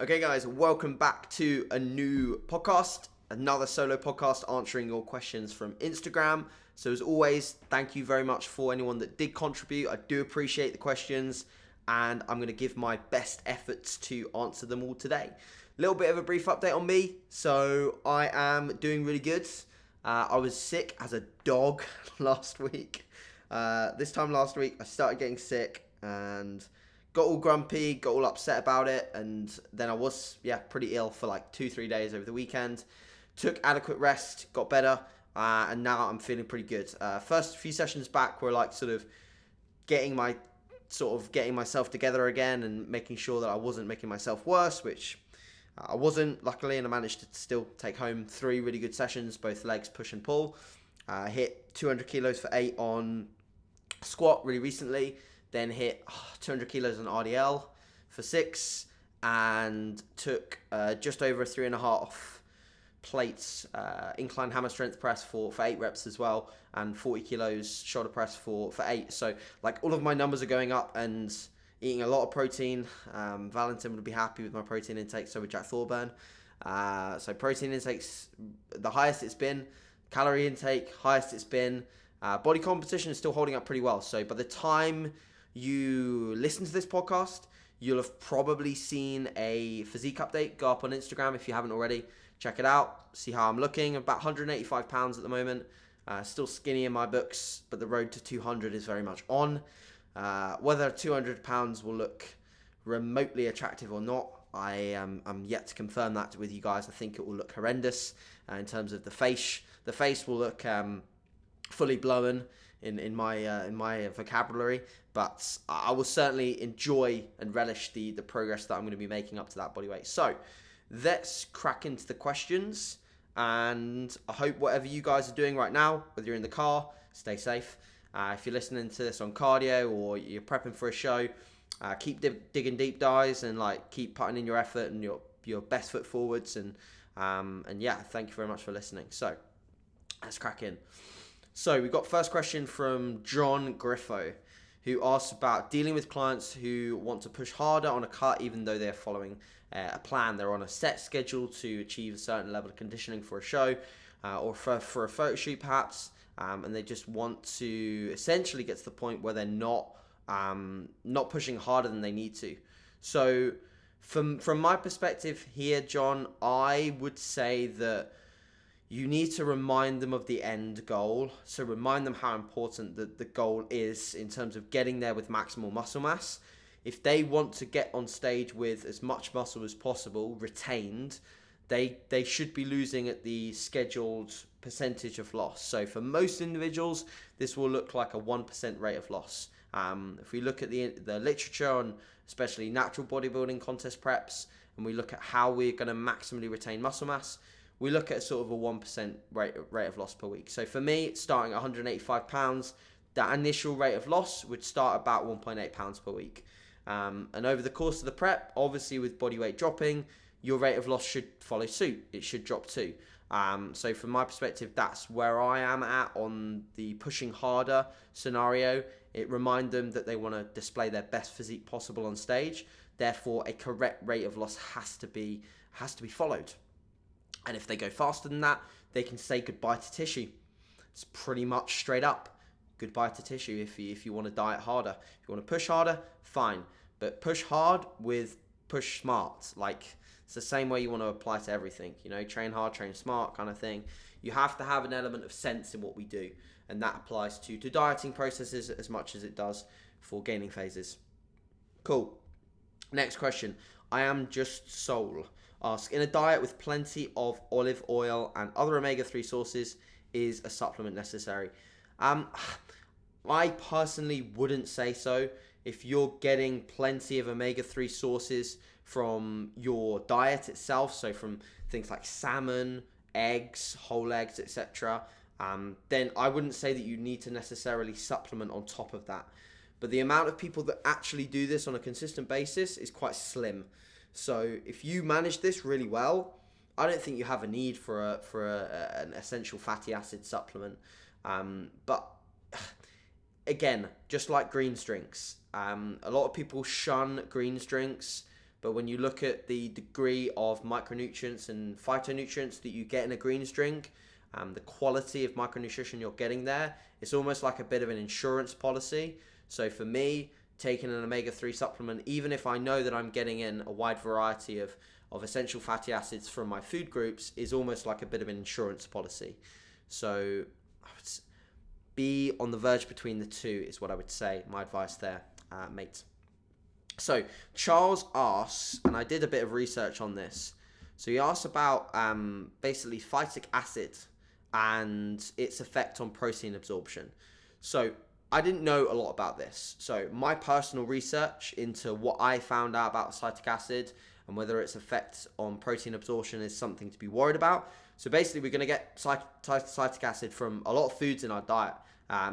Okay, guys, welcome back to a new podcast, another solo podcast answering your questions from Instagram. So, as always, thank you very much for anyone that did contribute. I do appreciate the questions, and I'm going to give my best efforts to answer them all today. A little bit of a brief update on me. So, I am doing really good. I was sick as a dog last week. This time last week, I started getting sick and got all grumpy, got all upset about it, and then I was, pretty ill for like 2-3 days over the weekend. Took adequate rest, got better, and now I'm feeling pretty good. First few sessions back were like getting myself together again and making sure that I wasn't making myself worse, which I wasn't, luckily, and I managed to still take home 3 really good sessions, both legs, push and pull. Hit 200 kilos for 8 on squat really recently. Then hit 200 kilos on RDL for 6, and took just over 3.5 plates incline hammer strength press for 8 reps as well, and 40 kilos shoulder press for 8. So like all of my numbers are going up, and eating a lot of protein. Valentin would be happy with my protein intake, so would Jack Thorburn. So protein intake's the highest it's been, calorie intake highest it's been. Body composition is still holding up pretty well. So by the time you listen to this podcast, you'll have probably seen a physique update go up on Instagram. If you haven't already, check it out, see how I'm looking. About 185 pounds at the moment, still skinny in my books, but the road to 200 is very much on. Whether 200 pounds will look remotely attractive or not, I'm yet to confirm that with you guys. I think it will look horrendous in terms of the face. The face will look fully blown in my vocabulary, but I will certainly enjoy and relish the progress that I'm going to be making up to that body weight. So let's crack into the questions, and I hope whatever you guys are doing right now, whether you're in the car, stay safe. If you're listening to this on cardio or you're prepping for a show, keep digging deep dives and keep putting in your effort and your best foot forwards, and thank you very much for listening. So let's crack in. So we've got first question from John Griffo, who asks about dealing with clients who want to push harder on a cut even though they're following a plan. They're on a set schedule to achieve a certain level of conditioning for a show or for a photo shoot perhaps, and they just want to essentially get to the point where they're not pushing harder than they need to. So from my perspective here, John, I would say that you need to remind them of the end goal. So remind them how important the goal is in terms of getting there with maximal muscle mass. If they want to get on stage with as much muscle as possible retained, they should be losing at the scheduled percentage of loss. So for most individuals, this will look like a 1% rate of loss. If we look at the literature on especially natural bodybuilding contest preps, and we look at how we're going to maximally retain muscle mass, we look at sort of a 1% rate of loss per week. So for me, starting at 185 pounds, that initial rate of loss would start about 1.8 pounds per week. And over the course of the prep, obviously with body weight dropping, your rate of loss should follow suit. It should drop too. So from my perspective, that's where I am at on the pushing harder scenario. It reminds them that they want to display their best physique possible on stage. Therefore, a correct rate of loss has to be followed. And if they go faster than that, they can say goodbye to tissue. It's pretty much straight up goodbye to tissue if you want to diet harder. If you want to push harder, fine. But push hard with push smart. It's the same way you want to apply to everything. Train hard, train smart kind of thing. You have to have an element of sense in what we do. And that applies to dieting processes as much as it does for gaining phases. Cool. Next question. I am just Soul. Ask, in a diet with plenty of olive oil and other omega-3 sources, is a supplement necessary? I personally wouldn't say so. If you're getting plenty of omega-3 sources from your diet itself, so from things like salmon, eggs, whole eggs, etc., then I wouldn't say that you need to necessarily supplement on top of that. But the amount of people that actually do this on a consistent basis is quite slim. So if you manage this really well, I don't think you have a need for an essential fatty acid supplement. But again, just like greens drinks, a lot of people shun greens drinks But when you look at the degree of micronutrients and phytonutrients that you get in a greens drink, the quality of micronutrition you're getting there, it's almost like a bit of an insurance policy. So for me, taking an omega-3 supplement, even if I know that I'm getting in a wide variety of essential fatty acids from my food groups, is almost like a bit of an insurance policy. So be on the verge between the two is what I would say. My advice there, mates. So Charles asks, and I did a bit of research on this. So he asks about basically phytic acid and its effect on protein absorption. So I didn't know a lot about this. So my personal research into what I found out about phytic acid and whether its effect on protein absorption is something to be worried about. So basically we're going to get phytic acid from a lot of foods in our diet,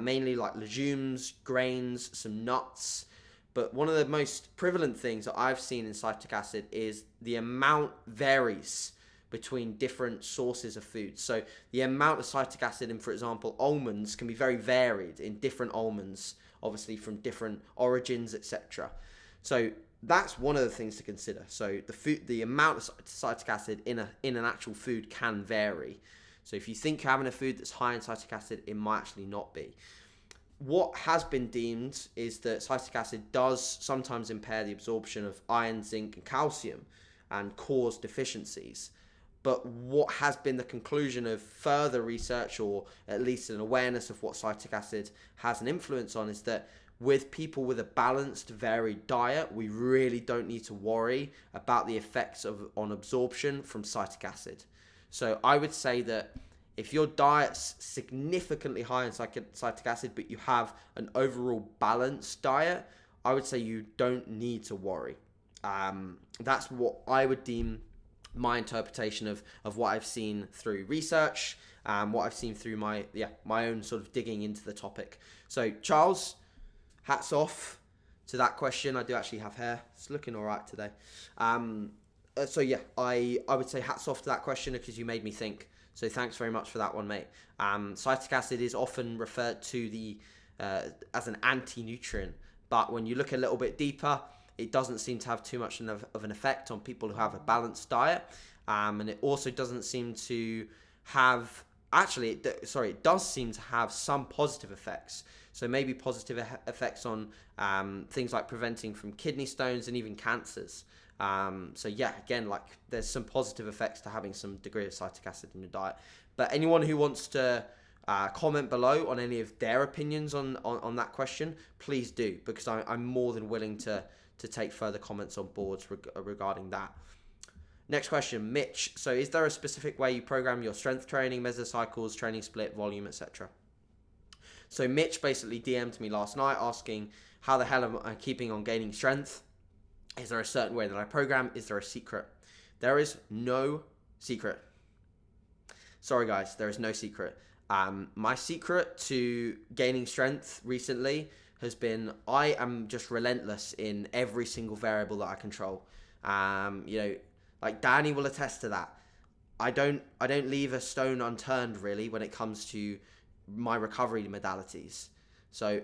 mainly like legumes, grains, some nuts. But one of the most prevalent things that I've seen in phytic acid is the amount varies between different sources of food. So the amount of phytic acid in, for example, almonds can be very varied in different almonds, obviously from different origins, etc. So that's one of the things to consider. So the amount of phytic acid in an actual food can vary. So if you think you're having a food that's high in phytic acid, it might actually not be. What has been deemed is that phytic acid does sometimes impair the absorption of iron, zinc, and calcium and cause deficiencies. But what has been the conclusion of further research, or at least an awareness of what phytic acid has an influence on, is that with people with a balanced, varied diet, we really don't need to worry about the effects on absorption from phytic acid. So I would say that if your diet's significantly high in phytic acid, but you have an overall balanced diet, I would say you don't need to worry. That's what I would deem my interpretation of what I've seen through research, what I've seen through my own sort of digging into the topic. So Charles, hats off to that question. I do actually have hair. It's looking all right today. So yeah, I would say hats off to that question because you made me think. So thanks very much for that one, mate. Phytic acid is often referred to as an anti-nutrient, but when you look a little bit deeper, it doesn't seem to have too much of an effect on people who have a balanced diet, and it also doesn't seem to have. Actually, it does seem to have some positive effects. So maybe positive effects on things like preventing from kidney stones and even cancers. So yeah, again, like there's some positive effects to having some degree of phytic acid in your diet. But anyone who wants to comment below on any of their opinions on that question, please do, because I'm more than willing to take further comments on boards regarding that. Next question, Mitch. So is there a specific way you program your strength training, mesocycles, training split, volume, etc.? So Mitch basically DM'd me last night asking how the hell am I keeping on gaining strength? Is there a certain way that I program? Is there a secret? There is no secret. Sorry guys, there is no secret. My secret to gaining strength recently has been I am just relentless in every single variable that I control. Like Danny will attest to that. I don't leave a stone unturned really when it comes to my recovery modalities. So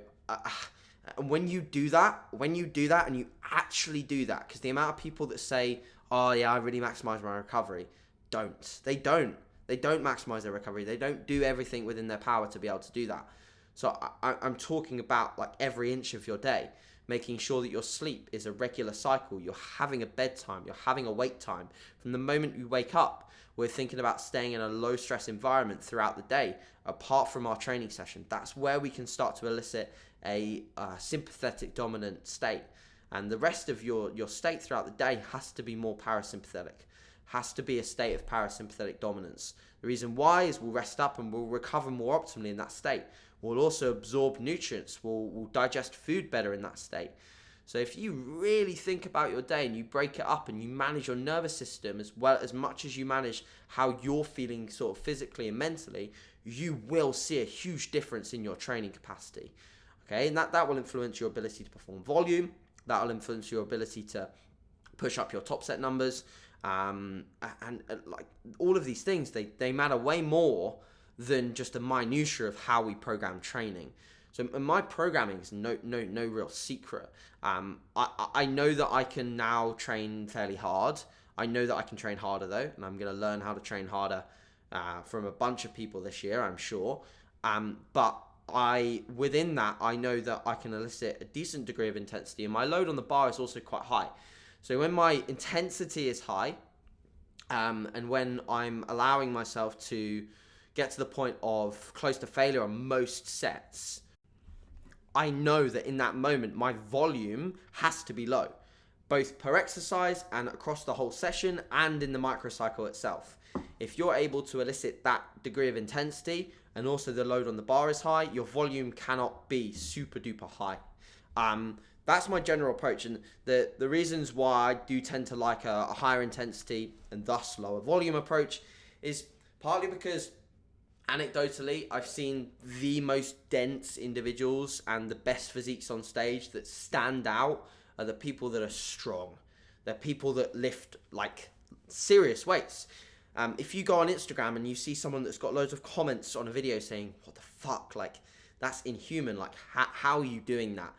when you do that and you actually do that, because the amount of people that say, oh yeah, I really maximize my recovery, they don't maximize their recovery. They don't do everything within their power to be able to do that. So I'm talking about like every inch of your day, making sure that your sleep is a regular cycle. You're having a bedtime, you're having a wake time. From the moment you wake up, we're thinking about staying in a low stress environment throughout the day, apart from our training session. That's where we can start to elicit a sympathetic dominant state. And the rest of your state throughout the day has to be more parasympathetic, has to be a state of parasympathetic dominance. The reason why is we'll rest up and we'll recover more optimally in that state. We'll also absorb nutrients, we'll digest food better in that state. So if you really think about your day and you break it up and you manage your nervous system as much as you manage how you're feeling sort of physically and mentally, you will see a huge difference in your training capacity. Okay, and that will influence your ability to perform volume, that will influence your ability to push up your top set numbers, and like all of these things, they matter way more than just the minutiae of how we program training. So my programming is no real secret. I know that I can now train fairly hard. I know that I can train harder though, and I'm going to learn how to train harder from a bunch of people this year, I'm sure. But within that, I know that I can elicit a decent degree of intensity, and my load on the bar is also quite high. So when my intensity is high, and when I'm allowing myself to get to the point of close to failure on most sets, I know that in that moment, my volume has to be low, both per exercise and across the whole session and in the microcycle itself. If you're able to elicit that degree of intensity and also the load on the bar is high, your volume cannot be super duper high. That's my general approach, and the reasons why I do tend to like a higher intensity and thus lower volume approach is partly because anecdotally, I've seen the most dense individuals and the best physiques on stage that stand out are the people that are strong. They're people that lift like serious weights. If you go on Instagram and you see someone that's got loads of comments on a video saying, what the fuck, like that's inhuman, like how are you doing that?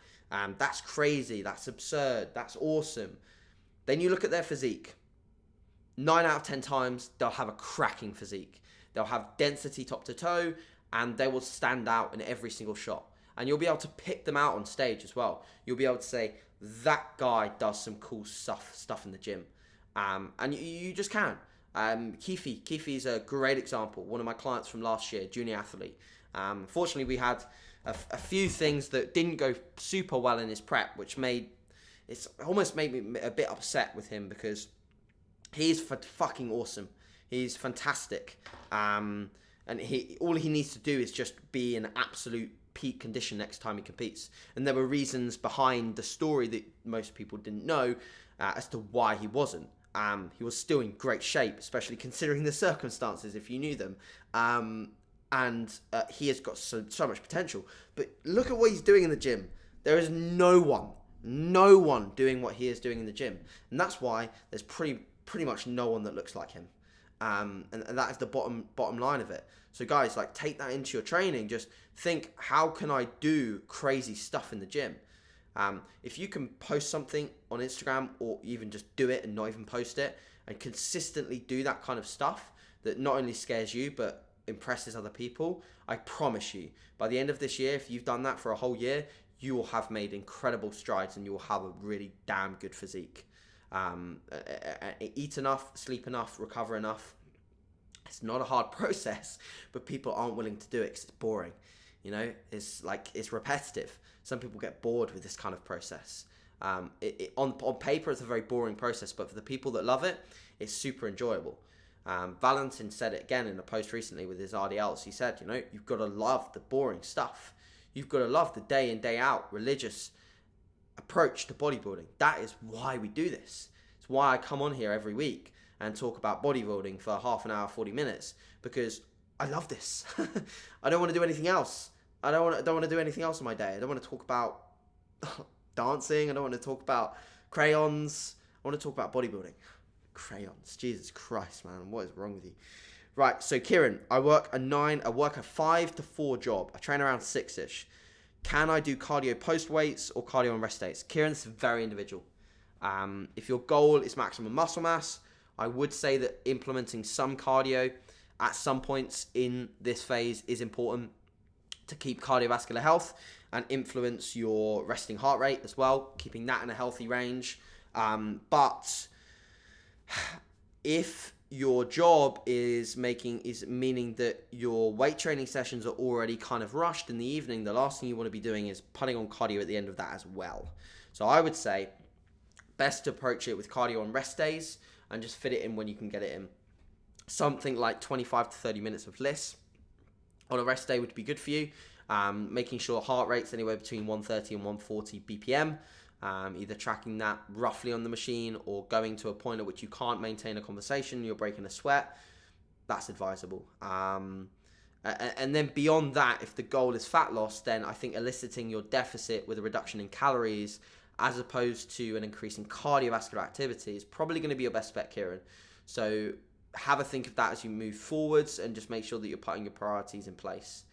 That's crazy, that's absurd, that's awesome. Then you look at their physique. 9 out of 10 times, they'll have a cracking physique. They'll have density top to toe, and they will stand out in every single shot. And you'll be able to pick them out on stage as well. You'll be able to say, that guy does some cool stuff in the gym. And you just can. Keefe is a great example. One of my clients from last year, junior athlete. Fortunately, we had a few things that didn't go super well in his prep, which almost made me a bit upset with him because he's fucking awesome. He's fantastic. And all he needs to do is just be in absolute peak condition next time he competes. And there were reasons behind the story that most people didn't know as to why he wasn't. He was still in great shape, especially considering the circumstances, if you knew them. And he has got so much potential. But look at what he's doing in the gym. There is no one doing what he is doing in the gym. And that's why there's pretty much no one that looks like him. And that is the bottom line of it. So guys, like, take that into your training. Just think, how can I do crazy stuff in the gym? If you can post something on Instagram, or even just do it and not even post it, and consistently do that kind of stuff that not only scares you but impresses other people, I promise you, by the end of this year, if you've done that for a whole year, you will have made incredible strides and you will have a really damn good physique. Eat enough, sleep enough, recover enough. It's not a hard process, but people aren't willing to do it because it's boring. You know, it's repetitive. Some people get bored with this kind of process. On paper, it's a very boring process, but for the people that love it, it's super enjoyable. Valentin said it again in a post recently with his RDLs. He said, you know, you've got to love the boring stuff. You've got to love the day in, day out religious approach to bodybuilding. That is why we do this. It's why I come on here every week and talk about bodybuilding for half an hour, 40 minutes, because I love this. I don't want to do anything else. I don't want to do anything else in my day. I don't want to talk about dancing. I don't want to talk about crayons. I want to talk about bodybuilding. Crayons. Jesus Christ, man. What is wrong with you? Right, so Kieran, I work a 5 to 4 job. I train around 6-ish. Can I do cardio post weights or cardio on rest days? Kieran, it's very individual. If your goal is maximum muscle mass, I would say that implementing some cardio at some points in this phase is important to keep cardiovascular health and influence your resting heart rate as well, keeping that in a healthy range. But if your job is meaning that your weight training sessions are already kind of rushed in the evening, the last thing you want to be doing is putting on cardio at the end of that as well. So I would say best to approach it with cardio on rest days and just fit it in when you can get it in. Something like 25 to 30 minutes of LISS on a rest day would be good for you. Making sure heart rate's anywhere between 130 and 140 BPM. Either tracking that roughly on the machine or going to a point at which you can't maintain a conversation, you're breaking a sweat, that's advisable. And then beyond that, if the goal is fat loss, then I think eliciting your deficit with a reduction in calories as opposed to an increase in cardiovascular activity is probably going to be your best bet, Kieran. So have a think of that as you move forwards and just make sure that you're putting your priorities in place.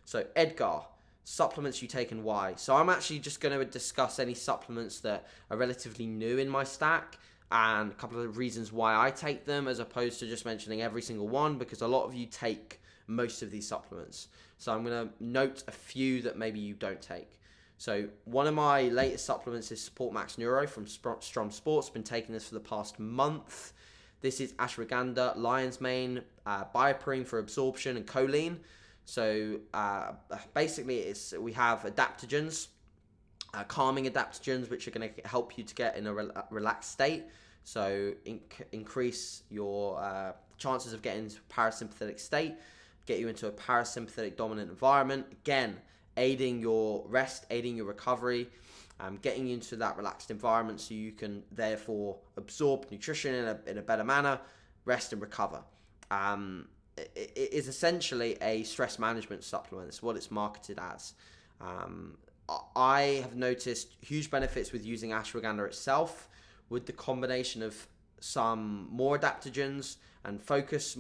So Edgar, supplements you take and why. So I'm actually just going to discuss any supplements that are relatively new in my stack and a couple of reasons why I take them, as opposed to just mentioning every single one, because a lot of you take most of these supplements. So I'm going to note a few that maybe you don't take. So one of my latest supplements is Support Max Neuro from Strom Sports. Been taking this for the past month. This is ashwagandha, lion's mane, bioperine for absorption, and choline. So basically, we have adaptogens, calming adaptogens, which are going to help you to get in a relaxed state. So increase your chances of getting into a parasympathetic state, get you into a parasympathetic dominant environment. Again, aiding your rest, aiding your recovery, getting you into that relaxed environment so you can therefore absorb nutrition in a better manner, rest and recover. It is essentially a stress management supplement. It's what it's marketed as. I have noticed huge benefits with using ashwagandha itself, with the combination of some more adaptogens and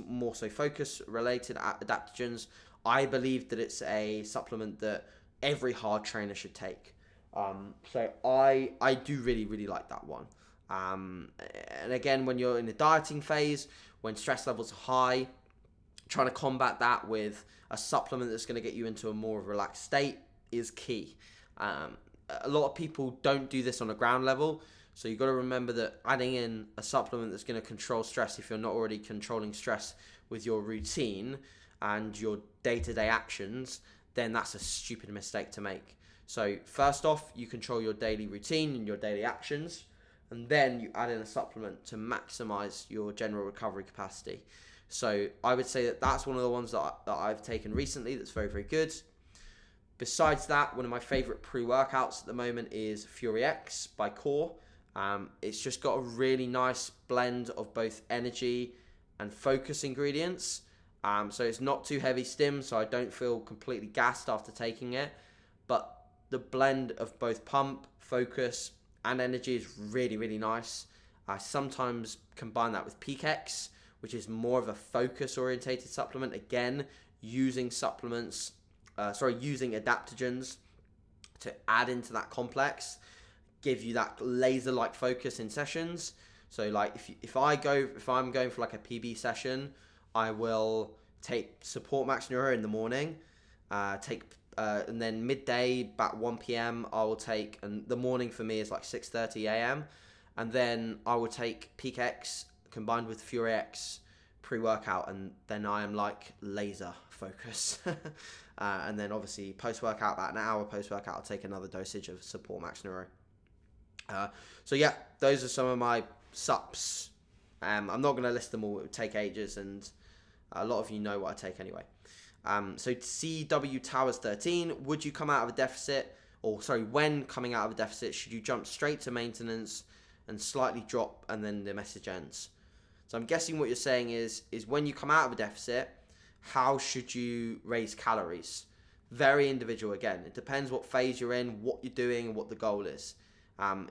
more so focus related adaptogens. I believe that it's a supplement that every hard trainer should take. So I do really, really like that one. And again, when you're in the dieting phase, when stress levels are high, trying to combat that with a supplement that's going to get you into a more relaxed state is key. A lot of people don't do this on a ground level, so you've got to remember that adding in a supplement that's going to control stress, if you're not already controlling stress with your routine and your day-to-day actions, then that's a stupid mistake to make. So first off, you control your daily routine and your daily actions, and then you add in a supplement to maximize your general recovery capacity. So I would say that that's one of the ones that I've taken recently that's very, very good. Besides that, one of my favorite pre-workouts at the moment is Fury X by Core. It's just got a really nice blend of both energy and focus ingredients. So it's not too heavy stim, so I don't feel completely gassed after taking it. But the blend of both pump, focus, and energy is really, really nice. I sometimes combine that with Phytic, which is more of a focus-orientated supplement. Again, using adaptogens to add into that complex, give you that laser-like focus in sessions. So, like if I'm going for like a PB session, I will take Support Max Neuro in the morning, and then midday, about 1 p.m. I will take, and the morning for me is like 6:30 a.m. And then I will take Phytic combined with Fury X pre-workout, and then I am like laser focus. And then obviously post-workout, about an hour post-workout, I'll take another dosage of Support Max Neuro. So yeah, those are some of my sups. I'm not going to list them all, it would take ages, and a lot of you know what I take anyway. So CW Towers 13, would you come out of a deficit, when coming out of a deficit, should you jump straight to maintenance and slightly drop and then the message ends? So I'm guessing what you're saying is when you come out of a deficit, how should you raise calories? Very individual again. It depends what phase you're in, what you're doing, and what the goal is.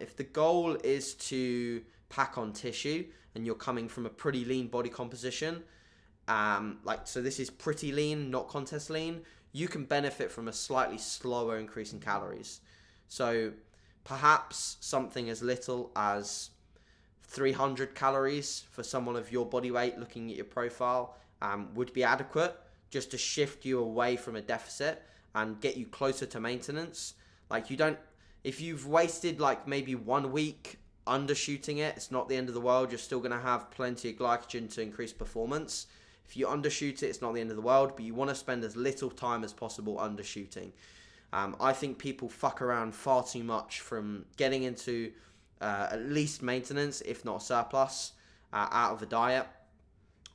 If the goal is to pack on tissue and you're coming from a pretty lean body composition, so this is pretty lean, not contest lean, you can benefit from a slightly slower increase in calories. So perhaps something as little as 300 calories for someone of your body weight looking at your profile would be adequate, just to shift you away from a deficit and get you closer to maintenance. If you've wasted like maybe 1 week undershooting it, it's not the end of the world. You're still going to have plenty of glycogen to increase performance. If you undershoot it, it's not the end of the world, but you want to spend as little time as possible undershooting. I think people fuck around far too much from getting into at least maintenance, if not surplus, out of a diet.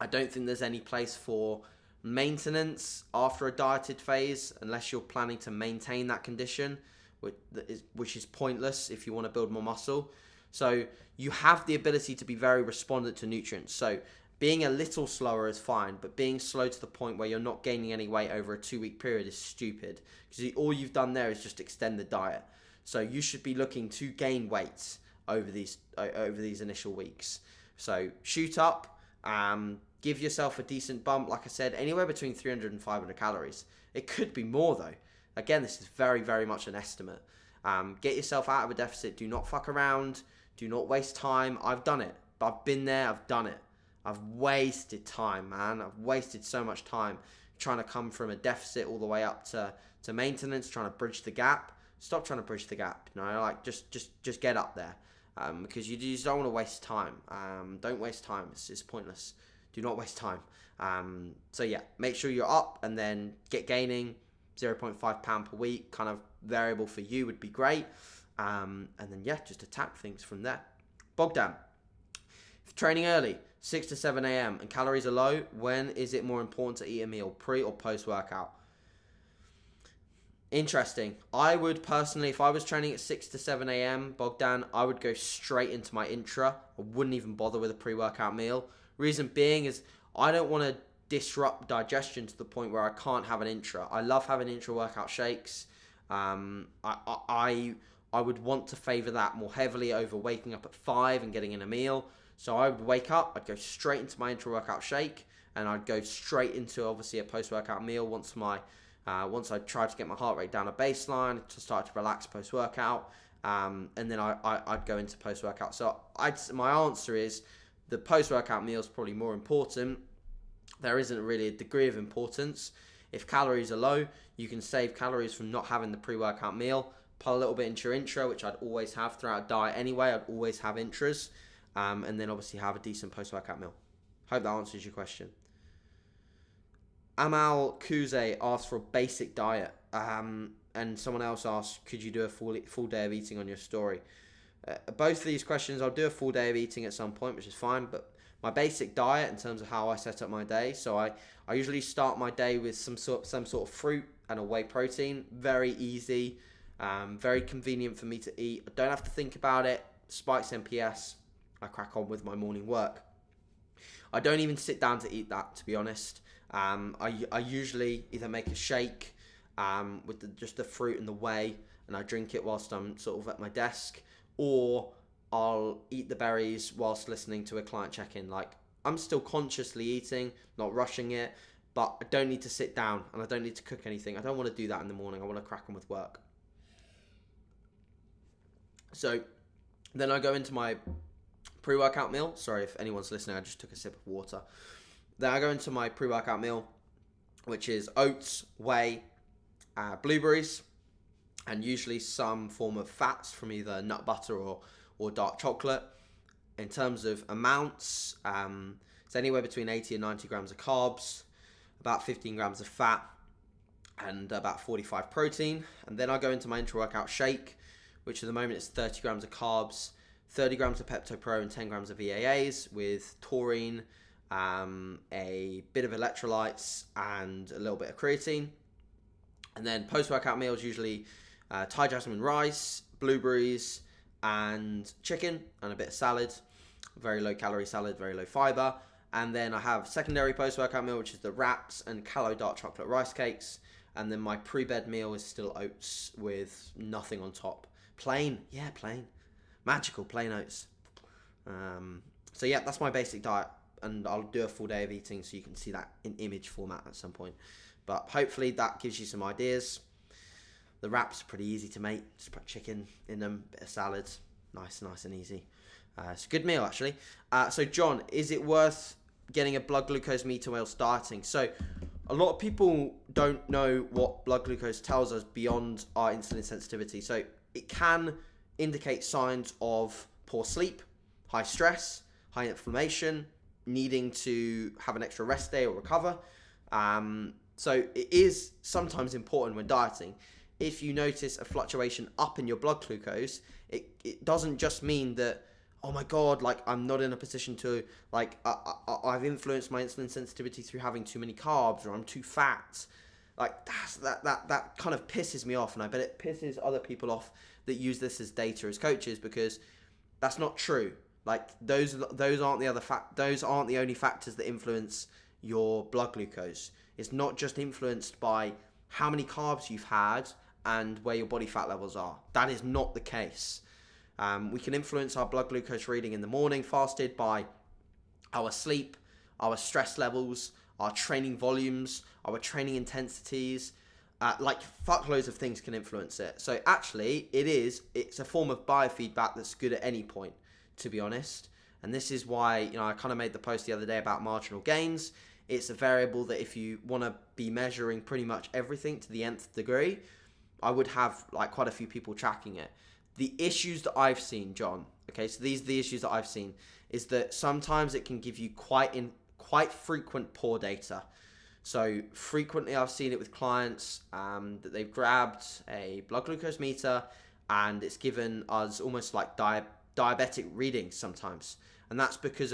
I don't think there's any place for maintenance after a dieted phase unless you're planning to maintain that condition, which is pointless if you want to build more muscle. So you have the ability to be very respondent to nutrients. So being a little slower is fine, but being slow to the point where you're not gaining any weight over a 2-week period is stupid, because all you've done there is just extend the diet. So you should be looking to gain weight over these initial weeks. So shoot up, give yourself a decent bump. Like I said, anywhere between 300 and 500 calories. It could be more though. Again, this is very, very much an estimate. Get yourself out of a deficit. Do not fuck around. Do not waste time. I've done it. I've been there. I've done it. I've wasted time, man. I've wasted so much time trying to come from a deficit all the way up to maintenance, trying to bridge the gap. Stop trying to bridge the gap. Like just get up there, because you just don't want to waste time. Don't waste time. It's pointless. Do not waste time. So yeah, make sure you're up and then get gaining. 0.5 pound per week, kind of variable for you would be great. And then yeah, just attack things from there. Bogdan, if training early, 6 to 7 a.m. and calories are low, when is it more important to eat a meal, pre or post workout? Interesting. I would personally, if I was training at 6 to 7 a.m, Bogdan, I would go straight into my intra. I wouldn't even bother with a pre-workout meal. Reason being is I don't want to disrupt digestion to the point where I can't have an intra. I love having intra-workout shakes. I would want to favour that more heavily over waking up at 5 and getting in a meal. So I would wake up, I'd go straight into my intra-workout shake, and I'd go straight into obviously a post-workout meal once I tried to get my heart rate down a baseline to start to relax post-workout, and then I'd go into post-workout. So my answer is the post-workout meal is probably more important. There isn't really a degree of importance. If calories are low, you can save calories from not having the pre-workout meal. Put a little bit into your intra, which I'd always have throughout a diet anyway. I'd always have intras, and then obviously have a decent post-workout meal. Hope that answers your question. Amal Kuze asked for a basic diet, and someone else asked, could you do a full day of eating on your story? Both of these questions, I'll do a full day of eating at some point, which is fine, but my basic diet in terms of how I set up my day, so I usually start my day with some sort of fruit and a whey protein. Very easy, very convenient for me to eat. I don't have to think about it. Spikes MPS, I crack on with my morning work. I don't even sit down to eat that, to be honest. I usually either make a shake with just the fruit and the whey, and I drink it whilst I'm sort of at my desk, or I'll eat the berries whilst listening to a client check-in. Like, I'm still consciously eating, not rushing it, but I don't need to sit down and I don't need to cook anything. I don't want to do that in the morning. I want to crack on with work. So then I go into my pre-workout meal. Sorry if anyone's listening, I just took a sip of water. Then I go into my pre-workout meal, which is oats, whey, blueberries, and usually some form of fats from either nut butter or dark chocolate. In terms of amounts, it's anywhere between 80 and 90 grams of carbs, about 15 grams of fat, and about 45 protein. And then I go into my intra-workout shake, which at the moment is 30 grams of carbs, 30 grams of Pepto Pro, and 10 grams of EAAs with taurine, a bit of electrolytes, and a little bit of creatine. And then post-workout meals, usually Thai jasmine rice, blueberries, and chicken, and a bit of salad. Very low calorie salad, very low fiber. And then I have secondary post-workout meal, which is the wraps and Callo dark chocolate rice cakes. And then my pre-bed meal is still oats with nothing on top. Plain. Magical, plain oats. So yeah, that's my basic diet. And I'll do a full day of eating so you can see that in image format at some point. But hopefully that gives you some ideas. The wraps are pretty easy to make. Just put chicken in them, bit of salad. Nice and easy. It's a good meal, actually. So John, is it worth getting a blood glucose meter while starting? So a lot of people don't know what blood glucose tells us beyond our insulin sensitivity. So it can indicate signs of poor sleep, high stress, high inflammation, needing to have an extra rest day or recover. So it is sometimes important when dieting. If you notice a fluctuation up in your blood glucose, it doesn't just mean that, oh my God, like I'm not in a position to, like I've influenced my insulin sensitivity through having too many carbs, or I'm too fat. Like that kind of pisses me off, and I bet it pisses other people off that use this as data as coaches, because that's not true. Like those aren't the only factors that influence your blood glucose. It's not just influenced by how many carbs you've had and where your body fat levels are. That is not the case. We can influence our blood glucose reading in the morning fasted by our sleep, our stress levels, our training volumes, our training intensities, like fuckloads of things can influence it. So actually, it's a form of biofeedback that's good at any point, to be honest. And this is why, I kind of made the post the other day about marginal gains. It's a variable that if you want to be measuring pretty much everything to the nth degree, I would have like quite a few people tracking it. The issues that I've seen, John, okay, so these are the issues that I've seen, is that sometimes it can give you quite frequent poor data. So frequently I've seen it with clients that they've grabbed a blood glucose meter and it's given us almost like diabetic readings sometimes. And that's because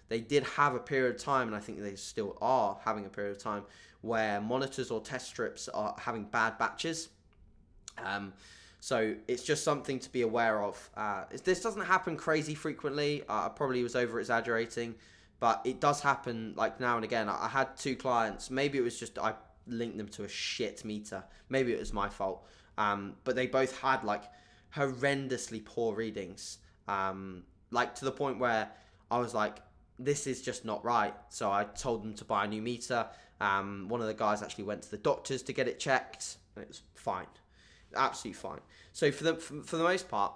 they did have a period of time, and I think they still are having a period of time, where monitors or test strips are having bad batches. So it's just something to be aware of. This doesn't happen crazy frequently. I probably was over exaggerating, but it does happen like now and again. I had 2 clients. Maybe it was just I linked them to a shit meter. Maybe it was my fault. But they both had like horrendously poor readings. Like to the point where I was like, this is just not right. So I told them to buy a new meter. One of the guys actually went to the doctors to get it checked, and it was fine. Absolutely fine. So for the most part,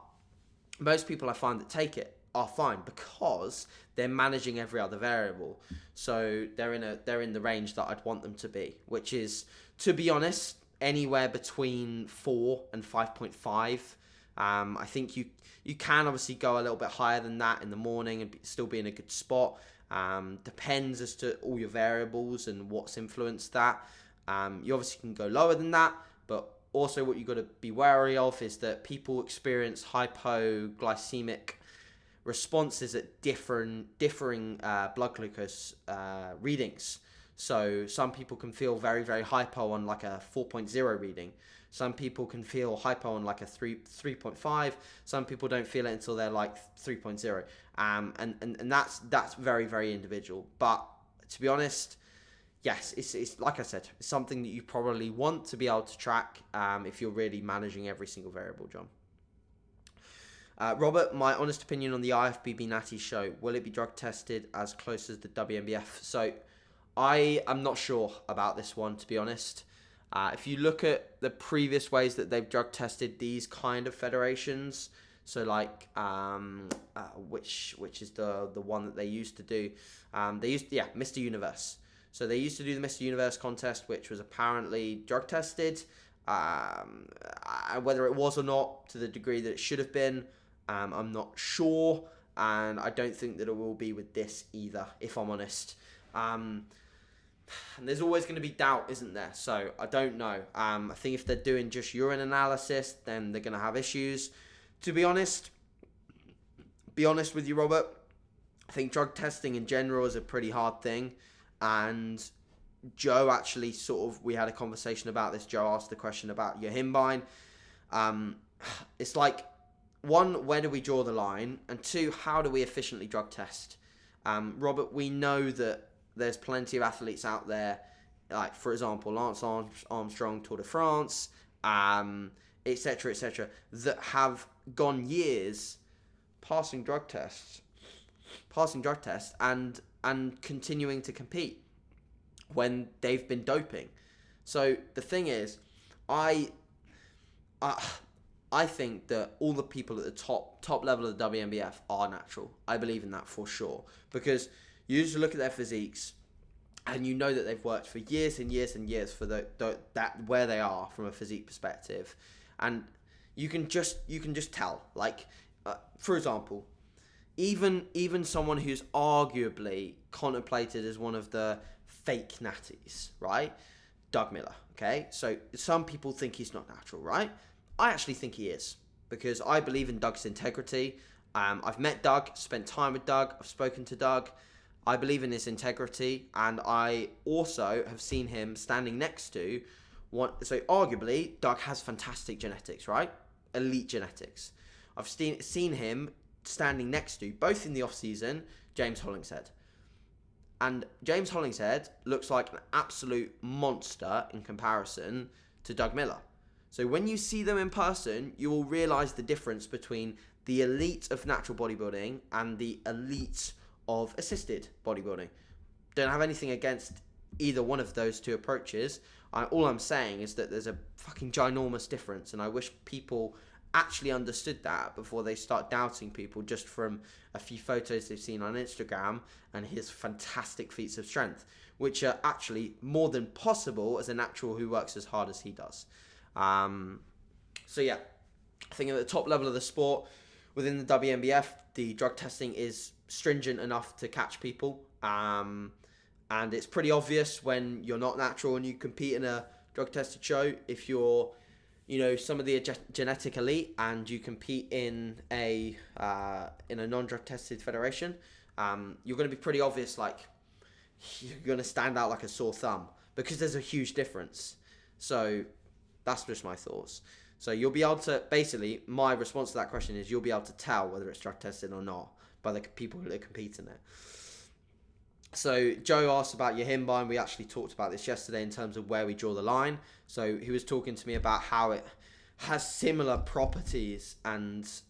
most people I find that take it are fine because they're managing every other variable. So they're in the range that I'd want them to be, which is, to be honest, anywhere between 4 and 5.5. I think you can obviously go a little bit higher than that in the morning and still be in a good spot. Depends as to all your variables and what's influenced that. You obviously can go lower than that, but also what you've got to be wary of is that people experience hypoglycemic responses at differing blood glucose readings. So some people can feel very, very hypo on like a 4.0 reading. Some people can feel hypo on like a 3.5. Some people don't feel it until they're like 3.0. And that's very, very individual. But to be honest, yes, it's like I said, it's something that you probably want to be able to track if you're really managing every single variable, John. Robert, my honest opinion on the IFBB Natty show. Will it be drug tested as close as the WNBF? So I am not sure about this one, to be honest. If you look at the previous ways that they've drug tested these kind of federations, so like which is the one that they used to do, Mr. Universe. So they used to do the Mr. Universe contest, which was apparently drug tested. Whether it was or not, to the degree that it should have been, I'm not sure, and I don't think that it will be with this either, if I'm honest. And there's always going to be doubt, isn't there? So I don't know. I think if they're doing just urine analysis, then they're going to have issues. To be honest with you, Robert, I think drug testing in general is a pretty hard thing. And Joe actually we had a conversation about this. Joe asked the question about Yohimbine. It's like, 1, where do we draw the line? And 2, how do we efficiently drug test? Robert, we know that there's plenty of athletes out there, like, for example, Lance Armstrong, Tour de France, etc., that have gone years passing drug tests and continuing to compete when they've been doping. So the thing is, I think that all the people at the top level of the WNBF are natural. I believe in that for sure, because you just look at their physiques, and you know that they've worked for years and years and years for that where they are from a physique perspective, and you can just tell. Like, for example, even someone who's arguably contemplated as one of the fake natties, right? Doug Miller. Okay, so some people think he's not natural, right? I actually think he is, because I believe in Doug's integrity. I've met Doug, spent time with Doug, I've spoken to Doug. I believe in his integrity, and I also have seen him standing next to one. So arguably, Doug has fantastic genetics, right? Elite genetics. I've seen him standing next to, both in the off season, James Hollingshead. And James Hollingshead looks like an absolute monster in comparison to Doug Miller. So when you see them in person, you will realise the difference between the elite of natural bodybuilding and the elite of assisted bodybuilding. Don't have anything against either one of those two approaches. All I'm saying is that there's a fucking ginormous difference, and I wish people actually understood that before they start doubting people just from a few photos they've seen on Instagram and his fantastic feats of strength, which are actually more than possible as a natural who works as hard as he does. So yeah, I think at the top level of the sport, within the WNBF, the drug testing is stringent enough to catch people. And it's pretty obvious when you're not natural and you compete in a drug tested show. If you're, some of the genetic elite and you compete in a non-drug tested federation, you're going to be pretty obvious. Like, you're going to stand out like a sore thumb because there's a huge difference. So that's just my thoughts. So you'll be able to, basically, my response to that question is you'll be able to tell whether it's drug tested or not by the people that compete in it. So Joe asked about Yohimbine. We actually talked about this yesterday in terms of where we draw the line. So he was talking to me about how it has similar properties obviously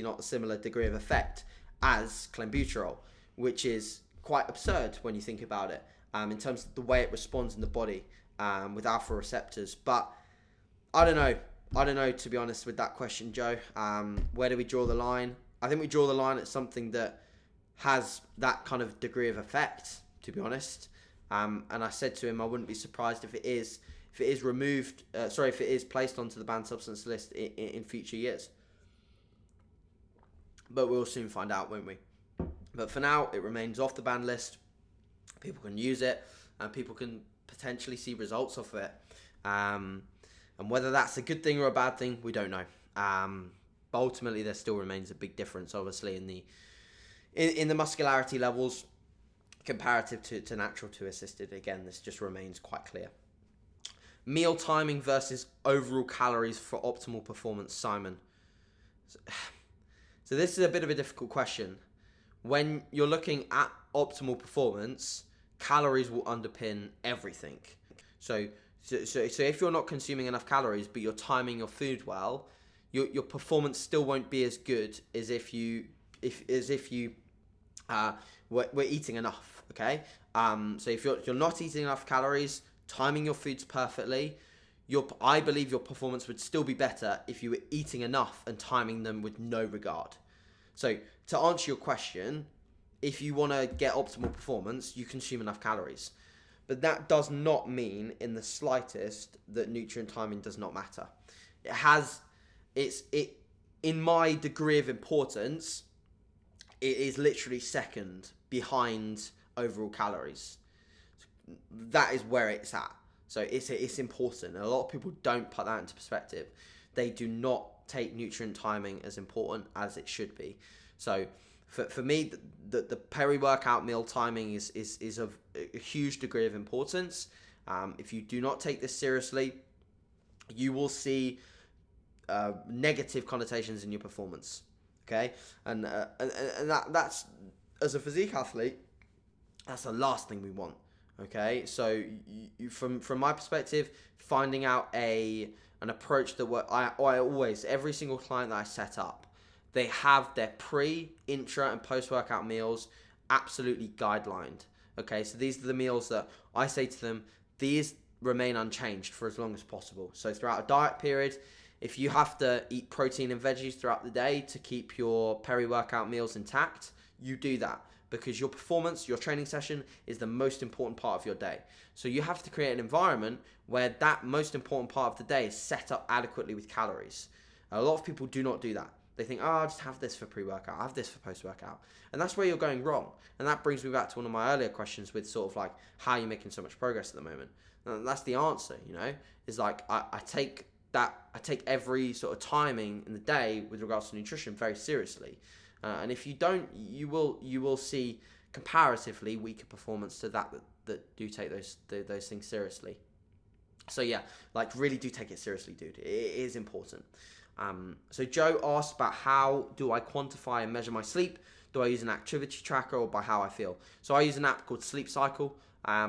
not a similar degree of effect as clenbuterol, which is quite absurd when you think about it, in terms of the way it responds in the body with alpha receptors. But I don't know, to be honest, with that question, Joe. Where do we draw the line? I think we draw the line at something that has that kind of degree of effect, to be honest. And I said to him I wouldn't be surprised if it is placed onto the banned substance list in future years. But we'll soon find out, won't we? But for now, it remains off the banned list. People can use it, and people can potentially see results of it. And whether that's a good thing or a bad thing, we don't know. But ultimately, there still remains a big difference, obviously, in the muscularity levels comparative to natural to assisted. Again, this just remains quite clear. Meal timing versus overall calories for optimal performance, Simon. So this is a bit of a difficult question. When you're looking at optimal performance, calories will underpin everything. So if you're not consuming enough calories, but you're timing your food well, your performance still won't be as good as if you were eating enough. Okay. So if you're not eating enough calories, timing your foods perfectly, I believe your performance would still be better if you were eating enough and timing them with no regard. So to answer your question, if you want to get optimal performance, you consume enough calories. But that does not mean in the slightest that nutrient timing does not matter. In my degree of importance, it is literally second behind overall calories. That is where it's at. So it's important. And a lot of people don't put that into perspective. They do not take nutrient timing as important as it should be. So for me, the peri-workout meal timing is of a huge degree of importance. If you do not take this seriously, you will see negative connotations in your performance. Okay, and that's, as a physique athlete, that's the last thing we want. Okay, so from my perspective, finding out an approach that I always, every single client that I set up, they have their pre, intra, and post-workout meals absolutely guidelined. Okay, so these are the meals that I say to them, these remain unchanged for as long as possible. So throughout a diet period, if you have to eat protein and veggies throughout the day to keep your peri-workout meals intact, you do that, because your performance, your training session is the most important part of your day. So you have to create an environment where that most important part of the day is set up adequately with calories. A lot of people do not do that. They think, I'll just have this for pre-workout, I'll have this for post-workout. And that's where you're going wrong. And that brings me back to one of my earlier questions with sort of like, how are you making so much progress at the moment? And that's the answer, is like, I take every sort of timing in the day with regards to nutrition very seriously. And if you don't, you will see comparatively weaker performance to that do take those things seriously. So yeah, like really do take it seriously, dude. It is important. So Joe asked about how do I quantify and measure my sleep? Do I use an activity tracker or by how I feel? So I use an app called Sleep Cycle.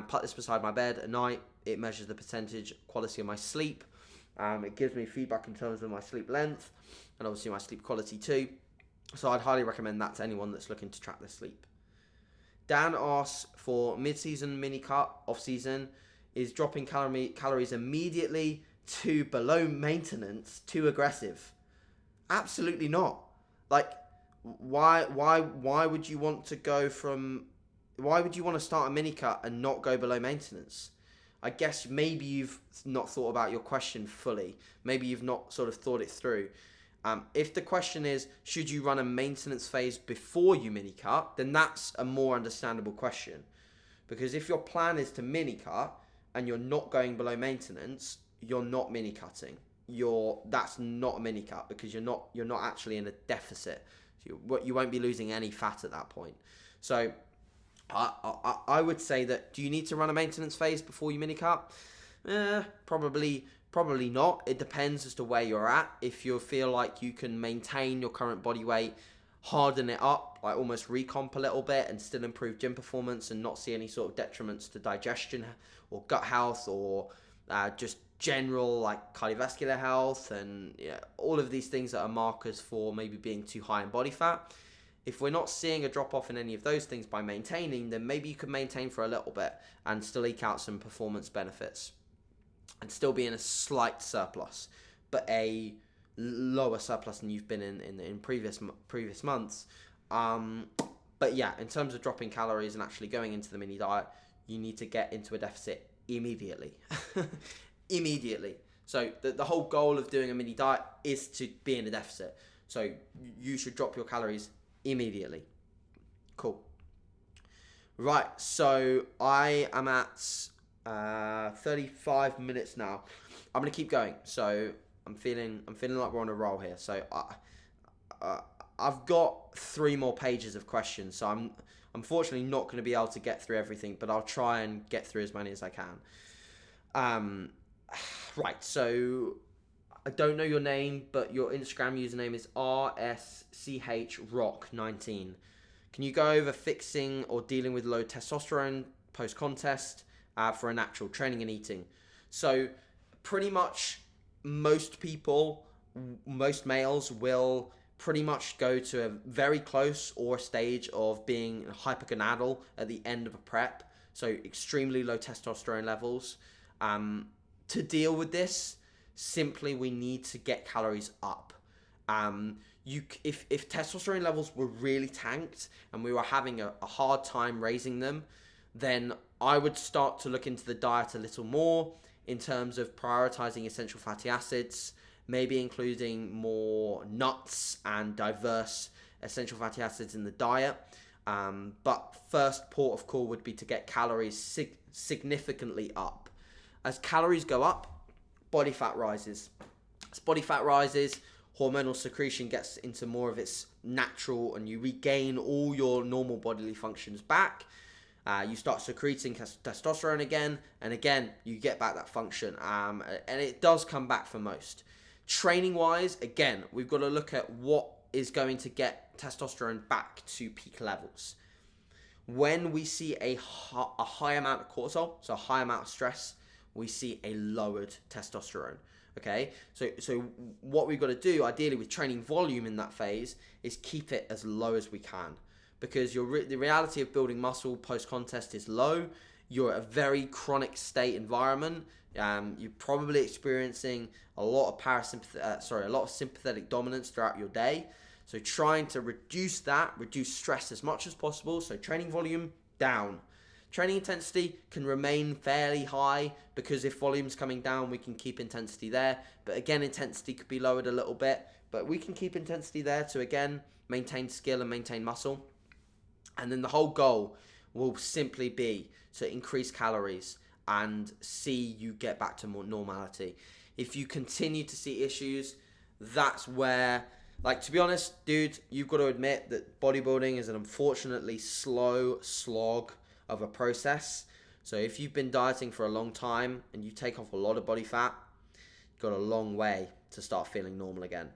Put this beside my bed at night. It measures the percentage quality of my sleep. It gives me feedback in terms of my sleep length and obviously my sleep quality too. So I'd highly recommend that to anyone that's looking to track their sleep. Dan asks for mid-season mini cut, off-season, is dropping calories immediately to below maintenance too aggressive? Absolutely not. Like, why would you want to go from? Why would you want to start a mini cut and not go below maintenance? I guess maybe you've not thought about your question fully. Maybe you've not sort of thought it through. If the question is, should you run a maintenance phase before you mini cut, then that's a more understandable question. Because if your plan is to mini cut and you're not going below maintenance, you're not mini cutting. That's not a mini cut because you're not actually in a deficit. So you won't be losing any fat at that point. So I would say that, do you need to run a maintenance phase before you mini cut? Probably not. It depends as to where you're at. If you feel like you can maintain your current body weight, harden it up, like almost recomp a little bit and still improve gym performance and not see any sort of detriments to digestion or gut health or just general like cardiovascular health and all of these things that are markers for maybe being too high in body fat. If we're not seeing a drop off in any of those things by maintaining, then maybe you could maintain for a little bit and still eke out some performance benefits and still be in a slight surplus, but a lower surplus than you've been in previous months. But yeah, in terms of dropping calories and actually going into the mini diet, you need to get into a deficit immediately. Immediately. So the whole goal of doing a mini diet is to be in a deficit. So you should drop your calories immediately. Cool. Right, so I am at 35 minutes now. I'm gonna keep going. So I'm feeling like we're on a roll here. So I've got 3 more pages of questions. So I'm unfortunately not going to be able to get through everything, but I'll try and get through as many as I can. Right. So I don't know your name, but your Instagram username is rschrock19. Can you go over fixing or dealing with low testosterone post-contest for a natural training and eating? So pretty much most males will pretty much go to a very close or a stage of being hypergonadal at the end of a prep. So extremely low testosterone levels. To deal with this, simply we need to get calories up. If testosterone levels were really tanked and we were having a hard time raising them, then I would start to look into the diet a little more in terms of prioritizing essential fatty acids, maybe including more nuts and diverse essential fatty acids in the diet. But first port of call would be to get calories significantly up. As calories go up, body fat rises. As body fat rises, hormonal secretion gets into more of its natural and you regain all your normal bodily functions back. You start secreting testosterone again, and again, you get back that function. And it does come back for most. Training wise, again, we've got to look at what is going to get testosterone back to peak levels. When we see a high amount of cortisol, so a high amount of stress, we see a lowered testosterone. Okay, so what we've got to do, ideally with training volume in that phase, is keep it as low as we can. Because the reality of building muscle post-contest is low. You're at a very chronic state environment. You're probably experiencing a lot of sympathetic dominance throughout your day. So trying to reduce stress as much as possible. So training volume down. Training intensity can remain fairly high because if volume's coming down, we can keep intensity there. But again, intensity could be lowered a little bit, but we can keep intensity there to again maintain skill and maintain muscle. And then the whole goal will simply be to increase calories and see you get back to more normality. If you continue to see issues, that's where, like, to be honest, dude, you've got to admit that bodybuilding is an unfortunately slow slog of a process. So if you've been dieting for a long time and you take off a lot of body fat, you've got a long way to start feeling normal again.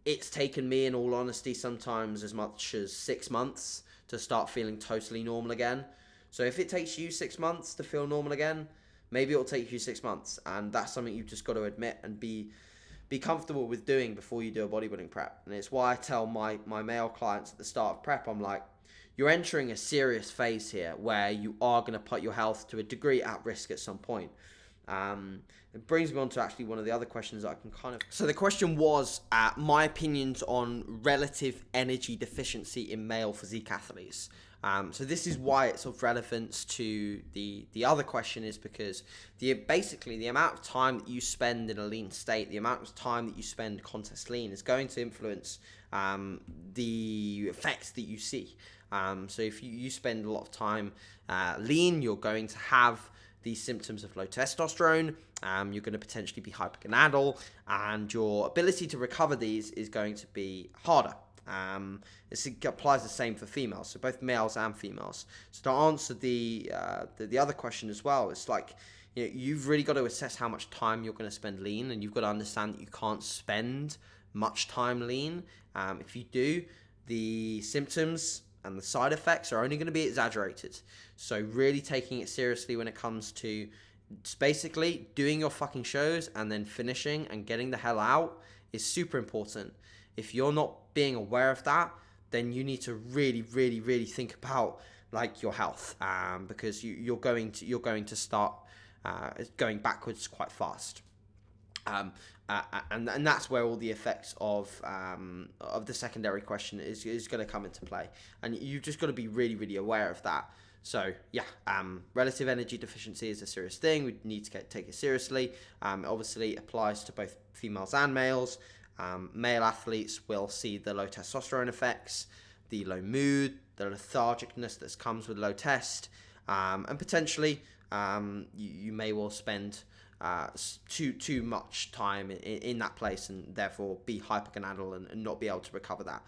It's taken me, in all honesty, sometimes as much as 6 months to start feeling totally normal again. So if it takes you 6 months to feel normal again, maybe it'll take you 6 months. And that's something you've just got to admit and be comfortable with doing before you do a bodybuilding prep. And it's why I tell my male clients at the start of prep, I'm like, you're entering a serious phase here where you are going to put your health to a degree at risk at some point. It brings me on to actually one of the other questions that I can kind of... So the question was, my opinions on relative energy deficiency in male physique athletes. So this is why it's of relevance to the other question, is because basically the amount of time that you spend in a lean state, the amount of time that you spend contest lean is going to influence the effects that you see. So if you spend a lot of time lean, you're going to have these symptoms of low testosterone. You're going to potentially be hypergonadal, and your ability to recover these is going to be harder. This applies the same for females, so both males and females. So to answer the other question as well, it's like, you've really got to assess how much time you're going to spend lean, and you've got to understand that you can't spend much time lean. If you do, the symptoms and the side effects are only going to be exaggerated. So really taking it seriously when it comes to basically doing your fucking shows and then finishing and getting the hell out is super important. If you're not being aware of that, then you need to really, really, really think about like your health, because you're going to start going backwards quite fast. And that's where all the effects of the secondary question is going to come into play, and you've just got to be really, really aware of that. So yeah, relative energy deficiency is a serious thing. We need to take it seriously. It obviously applies to both females and males. Male athletes will see the low testosterone effects, the low mood, the lethargicness that comes with low test, and potentially you may well spend too much time in that place, and therefore be hypergonadal and not be able to recover that.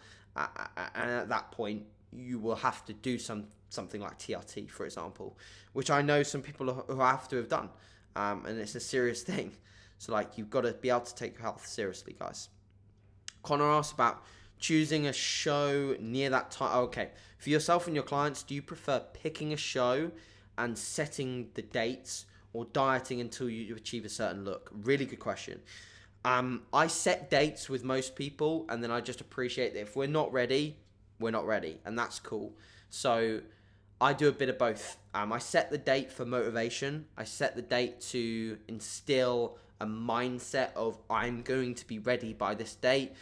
And at that point, you will have to do something like TRT, for example, which I know some people who have to have done, and it's a serious thing. So like, you've got to be able to take your health seriously, guys. Connor asked about choosing a show near that time. Okay, for yourself and your clients, do you prefer picking a show and setting the dates, or dieting until you achieve a certain look? Really good question. I set dates with most people, and then I just appreciate that if we're not ready, we're not ready, and that's cool. So I do a bit of both. I set the date for motivation. I set the date to instill a mindset of, I'm going to be ready by this date.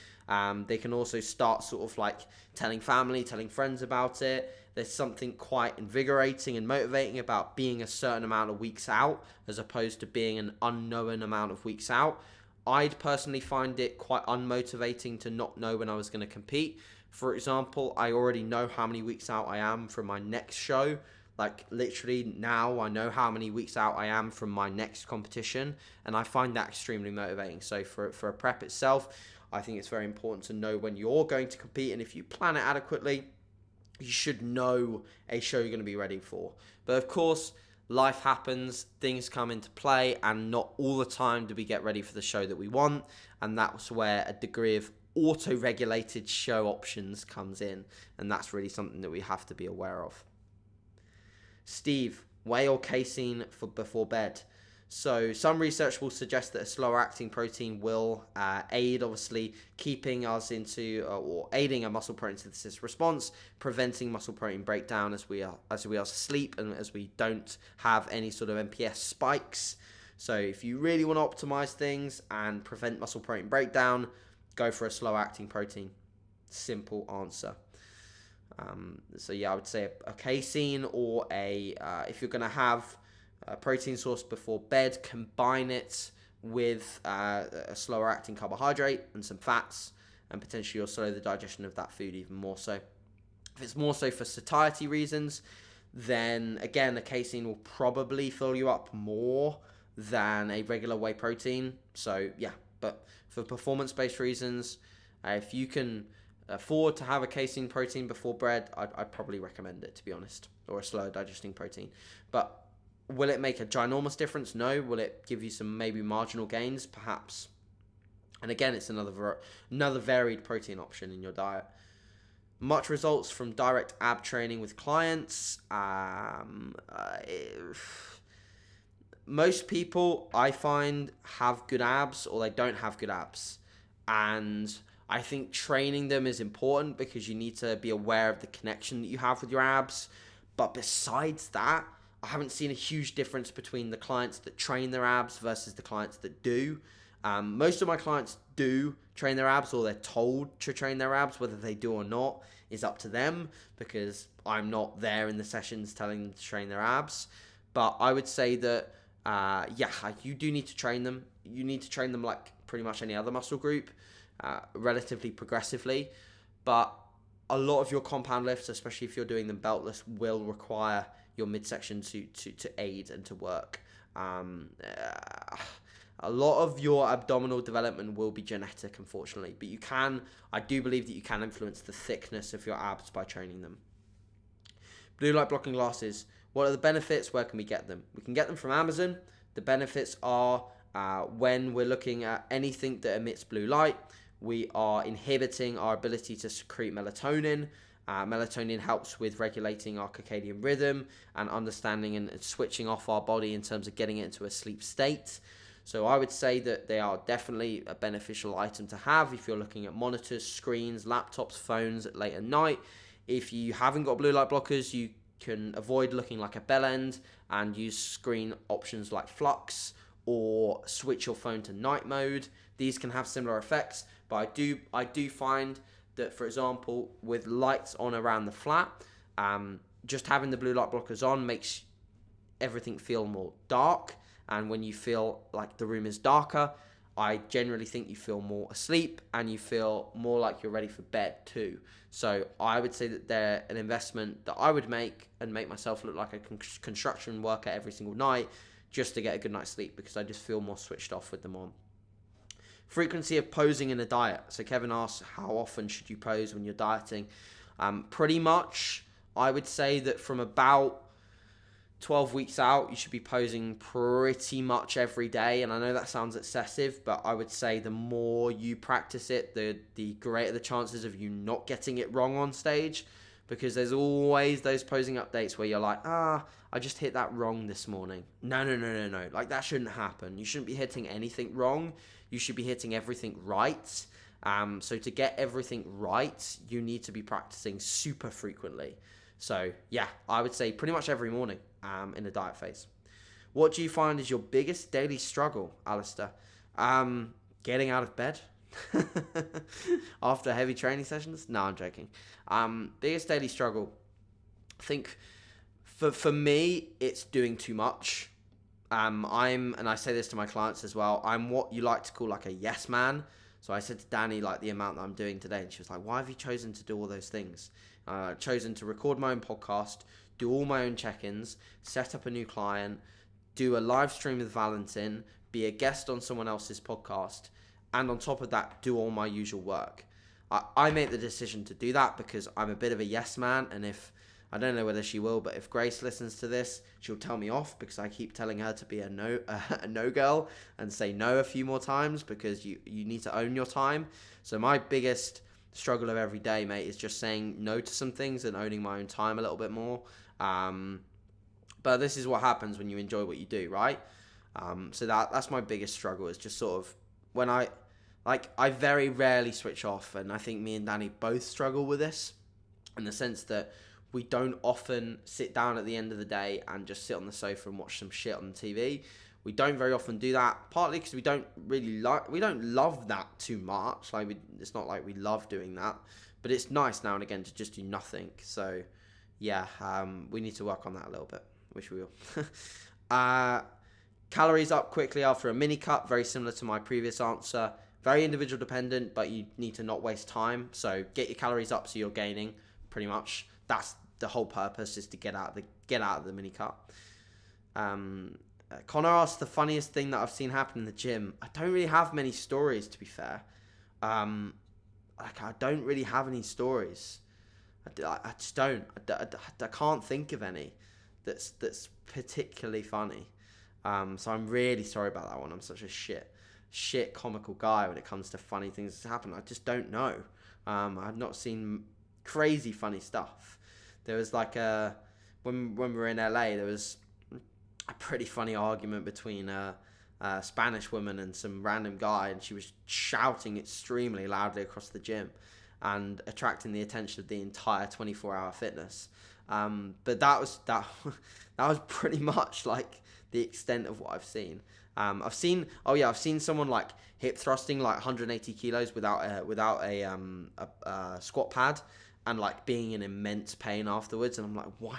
They can also start sort of like telling family, telling friends about it. There's something quite invigorating and motivating about being a certain amount of weeks out, as opposed to being an unknown amount of weeks out. I'd personally find it quite unmotivating to not know when I was going to compete. For example, I already know how many weeks out I am from my next show. Like, literally now I know how many weeks out I am from my next competition, and I find that extremely motivating. So for a prep itself, I think it's very important to know when you're going to compete, and if you plan it adequately, you should know a show you're going to be ready for. But of course, life happens, things come into play, and not all the time do we get ready for the show that we want, and that's where a degree of auto-regulated show options comes in, and that's really something that we have to be aware of. Steve, whey or casein for before bed? So some research will suggest that a slower acting protein will aid, obviously, keeping us into or aiding a muscle protein synthesis response, preventing muscle protein breakdown as we are asleep, and as we don't have any sort of MPS spikes. So if you really want to optimize things and prevent muscle protein breakdown, go for a slow acting protein. Simple answer. So yeah, I would say a casein, or if you're going to have a protein source before bed, combine it with a slower acting carbohydrate and some fats, and potentially you'll slow the digestion of that food even more so. If it's more so for satiety reasons, then again, a casein will probably fill you up more than a regular whey protein. So yeah, but for performance-based reasons, if you can afford to have a casein protein before bread, I'd probably recommend it, to be honest, or a slower digesting protein. But will it make a ginormous difference? No. Will it give you some maybe marginal gains? Perhaps. And again, it's another varied protein option in your diet. Much results from direct ab training with clients. Most people, I find, have good abs, or they don't have good abs. And I think training them is important because you need to be aware of the connection that you have with your abs. But besides that, I haven't seen a huge difference between the clients that train their abs versus the clients that do. Most of my clients do train their abs, or they're told to train their abs. Whether they do or not is up to them, because I'm not there in the sessions telling them to train their abs. But I would say that, you do need to train them. You need to train them like pretty much any other muscle group, relatively progressively. But a lot of your compound lifts, especially if you're doing them beltless, will require your midsection to aid and to work. A lot of your abdominal development will be genetic, unfortunately, but I do believe that you can influence the thickness of your abs by training them. Blue light blocking glasses. What are the benefits? Where can we get them? We can get them from Amazon. The benefits are, when we're looking at anything that emits blue light, we are inhibiting our ability to secrete melatonin. Melatonin helps with regulating our circadian rhythm and understanding and switching off our body in terms of getting it into a sleep state. So I would say that they are definitely a beneficial item to have if you're looking at monitors, screens, laptops, phones late at night. If you haven't got blue light blockers, you can avoid looking like a bell end and use screen options like Flux, or switch your phone to night mode. These can have similar effects, but I do find that, for example, with lights on around the flat, just having the blue light blockers on makes everything feel more dark. And when you feel like the room is darker, I generally think you feel more asleep and you feel more like you're ready for bed too. So I would say that they're an investment that I would make and make myself look like a construction worker every single night, just to get a good night's sleep, because I just feel more switched off with them on. Frequency of posing in a diet. So Kevin asks, how often should you pose when you're dieting? Pretty much, I would say that from about 12 weeks out, you should be posing pretty much every day. And I know that sounds excessive, but I would say the more you practice it, the greater the chances of you not getting it wrong on stage. Because there's always those posing updates where you're like, I just hit that wrong this morning. No. Like, that shouldn't happen. You shouldn't be hitting anything wrong. You should be hitting everything right. So to get everything right, you need to be practicing super frequently. So yeah, I would say pretty much every morning in the diet phase. What do you find is your biggest daily struggle, Alistair? Getting out of bed after heavy training sessions? No, I'm joking. Biggest daily struggle, I think for me, it's doing too much. And I say this to my clients as well, I'm what you like to call like a yes man. So I said to Danny, like, the amount that I'm doing today, and she was like, why have you chosen to do all those things? Chosen to record my own podcast, do all my own check-ins, set up a new client, do a live stream with Valentin, be a guest on someone else's podcast, and on top of that, do all my usual work. I made the decision to do that because I'm a bit of a yes man, and I don't know whether she will, but if Grace listens to this, she'll tell me off because I keep telling her to be a no girl and say no a few more times, because you need to own your time. So my biggest struggle of every day, mate, is just saying no to some things and owning my own time a little bit more. But this is what happens when you enjoy what you do, right? So that's my biggest struggle, is just sort of when I very rarely switch off, and I think me and Danny both struggle with this in the sense that we don't often sit down at the end of the day and just sit on the sofa and watch some shit on TV. We don't very often do that, partly because we don't love that too much. It's not like we love doing that, but it's nice now and again to just do nothing. So yeah, we need to work on that a little bit, which we will. Calories up quickly after a mini cut, very similar to my previous answer. Very individual dependent, but you need to not waste time. So get your calories up so you're gaining, pretty much. That's the whole purpose, is to get out of the mini cut. Connor asked the funniest thing that I've seen happen in the gym. I don't really have many stories, to be fair. I don't really have any stories. I just don't. I can't think of any that's particularly funny. So I'm really sorry about that one. I'm such a shit comical guy when it comes to funny things that happen. I just don't know. I've not seen crazy funny stuff. There was like when we were in LA, there was a pretty funny argument between Spanish woman and some random guy, and she was shouting extremely loudly across the gym and attracting the attention of the entire 24-hour fitness. But that was pretty much like the extent of what I've seen. I've seen someone like hip thrusting like 180 kilos without a squat pad, and like being in immense pain afterwards. And I'm like, why?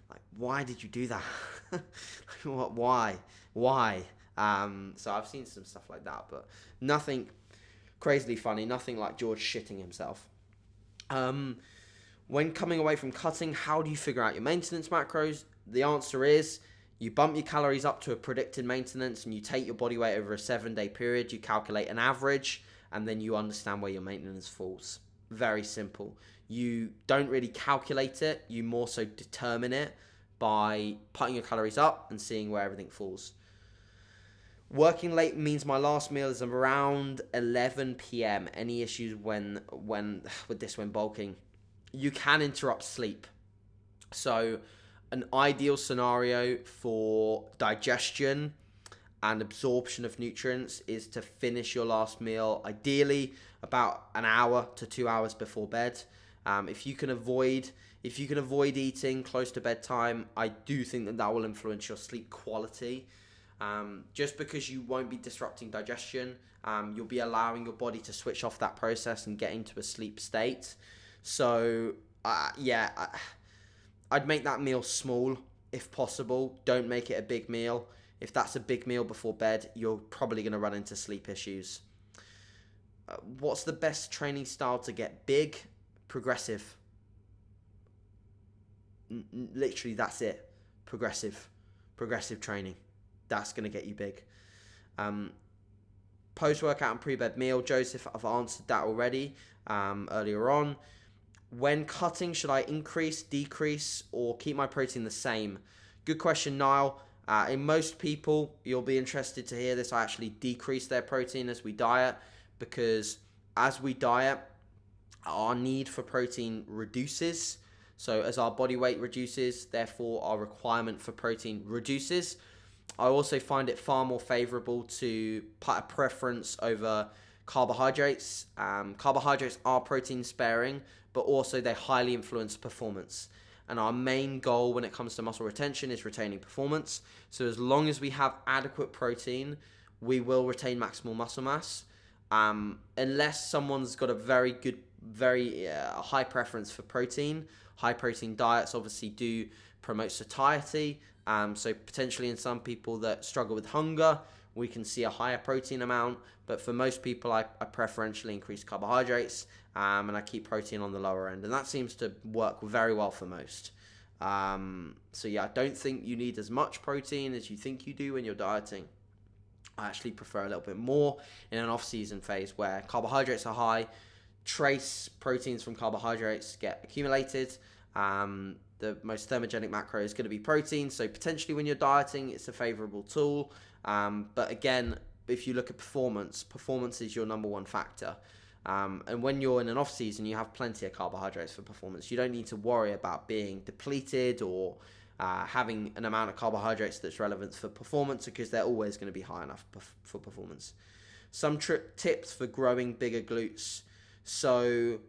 Like, why did you do that? Why? So I've seen some stuff like that, but nothing crazily funny. Nothing like George shitting himself. When coming away from cutting, how do you figure out your maintenance macros? The answer is you bump your calories up to a predicted maintenance, and you take your body weight over a 7-day period. You calculate an average, and then you understand where your maintenance falls. Very simple. You don't really calculate it. You more so determine it by putting your calories up and seeing where everything falls. Working late means my last meal is around 11 p.m. Any issues when bulking? You can interrupt sleep. So an ideal scenario for digestion and absorption of nutrients is to finish your last meal ideally about an hour to 2 hours before bed. If you can avoid eating close to bedtime, I do think that will influence your sleep quality. Just because you won't be disrupting digestion, you'll be allowing your body to switch off that process and get into a sleep state. So, I'd make that meal small if possible. Don't make it a big meal. If that's a big meal before bed, you're probably going to run into sleep issues. What's the best training style to get big? Progressive. Literally, that's it. Progressive training. That's going to get you big. Post-workout and pre-bed meal. Joseph, I've answered that already earlier on. When cutting, should I increase, decrease, or keep my protein the same? Good question, Niall. In most people, you'll be interested to hear this, I actually decrease their protein as we diet, because as we diet, our need for protein reduces. So as our body weight reduces, therefore our requirement for protein reduces. I also find it far more favorable to put a preference over carbohydrates. Carbohydrates are protein sparing, but also they highly influence performance. And our main goal when it comes to muscle retention is retaining performance. So as long as we have adequate protein, we will retain maximal muscle mass. Unless someone's got a very high preference for protein. High protein diets obviously do promote satiety. So potentially in some people that struggle with hunger, we can see a higher protein amount. But for most people, I preferentially increase carbohydrates and I keep protein on the lower end. And that seems to work very well for most. So yeah, I don't think you need as much protein as you think you do when you're dieting. I actually prefer a little bit more in an off-season phase where carbohydrates are high, trace proteins from carbohydrates get accumulated. The most thermogenic macro is going to be protein, so potentially when you're dieting, it's a favorable tool. But again, if you look at performance is your number one factor. And when you're in an off-season, you have plenty of carbohydrates for performance. You don't need to worry about being depleted or having an amount of carbohydrates that's relevant for performance, because they're always going to be high enough for performance. Some tips for growing bigger glutes. So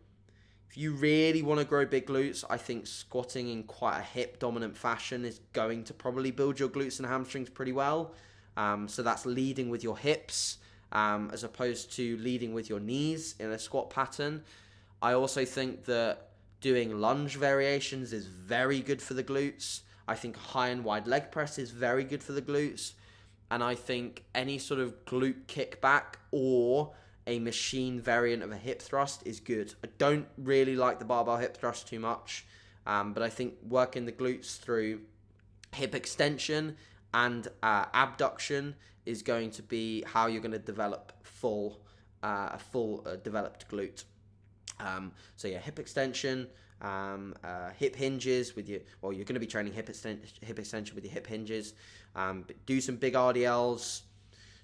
if you really want to grow big glutes, I think squatting in quite a hip dominant fashion is going to probably build your glutes and hamstrings pretty well. So that's leading with your hips as opposed to leading with your knees in a squat pattern. I also think that doing lunge variations is very good for the glutes. I think high and wide leg press is very good for the glutes. And I think any sort of glute kickback or a machine variant of a hip thrust is good. I don't really like the barbell hip thrust too much, but I think working the glutes through hip extension and abduction is going to be how you're going to develop a full developed glute. So yeah, hip extension, hip hinges with you're going to be training hip extension with your hip hinges. Do some big RDLs,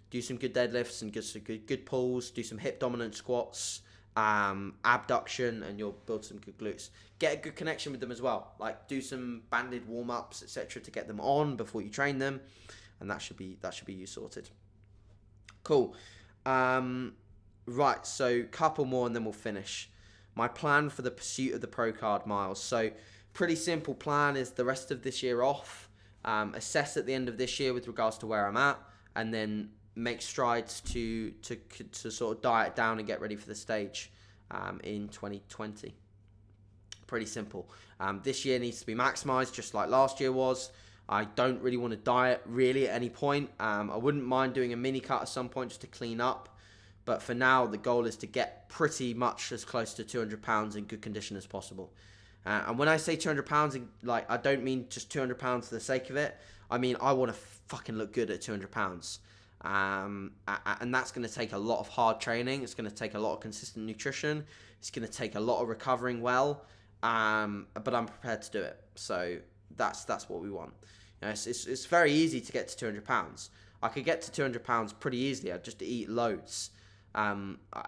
do some good deadlifts and good pulls, do some hip dominant squats, abduction, and you'll build some good glutes. Get a good connection with them as well. Like do some banded warm-ups, etc., to get them on before you train them, and that should be you sorted. Cool. Right, so couple more and then we'll finish. My plan for the pursuit of the Pro Card miles. So pretty simple plan is the rest of this year off, assess at the end of this year with regards to where I'm at, and then make strides to sort of diet down and get ready for the stage in 2020. Pretty simple. This year needs to be maximized just like last year was. I don't really want to diet really at any point. I wouldn't mind doing a mini cut at some point just to clean up. But for now, the goal is to get pretty much as close to 200 pounds in good condition as possible. And when I say 200 pounds, like, I don't mean just 200 pounds for the sake of it. I mean, I want to fucking look good at 200 pounds. And that's going to take a lot of hard training. It's going to take a lot of consistent nutrition. It's going to take a lot of recovering well. But I'm prepared to do it. So that's what we want. You know, it's very easy to get to 200 pounds. I could get to 200 pounds pretty easily. I'd just eat loads.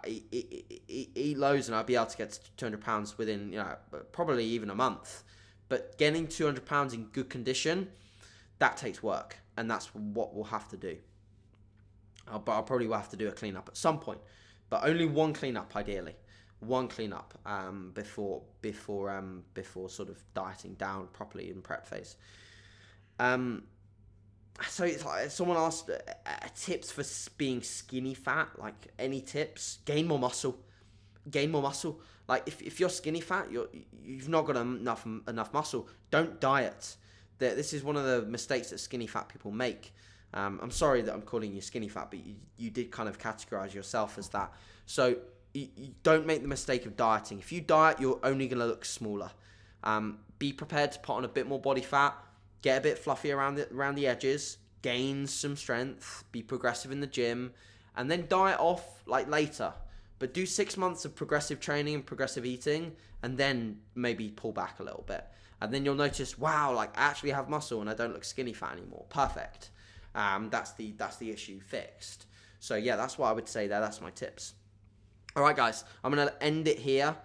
Eat loads and I'd be able to get to 200 pounds within, probably even a month. But getting 200 pounds in good condition, that takes work, and that's what we'll have to do. But I'll probably will have to do a cleanup at some point, but only one cleanup ideally. One cleanup before sort of dieting down properly in prep phase. So it's like someone asked tips for being skinny fat. Like, any tips? Gain more muscle. Like, if you're skinny fat, you've not got enough muscle. Don't diet. This is one of the mistakes that skinny fat people make. I'm sorry that I'm calling you skinny fat, but you did kind of categorize yourself as that. So you don't make the mistake of dieting. If you diet, you're only going to look smaller. Be prepared to put on a bit more body fat. Get a bit fluffy around the edges, gain some strength, be progressive in the gym, and then diet off like later. But do 6 months of progressive training and progressive eating, and then maybe pull back a little bit. And then you'll notice, wow, like, I actually have muscle and I don't look skinny fat anymore. Perfect. That's the issue fixed. So yeah, that's what I would say there. That's my tips. All right, guys, I'm going to end it here.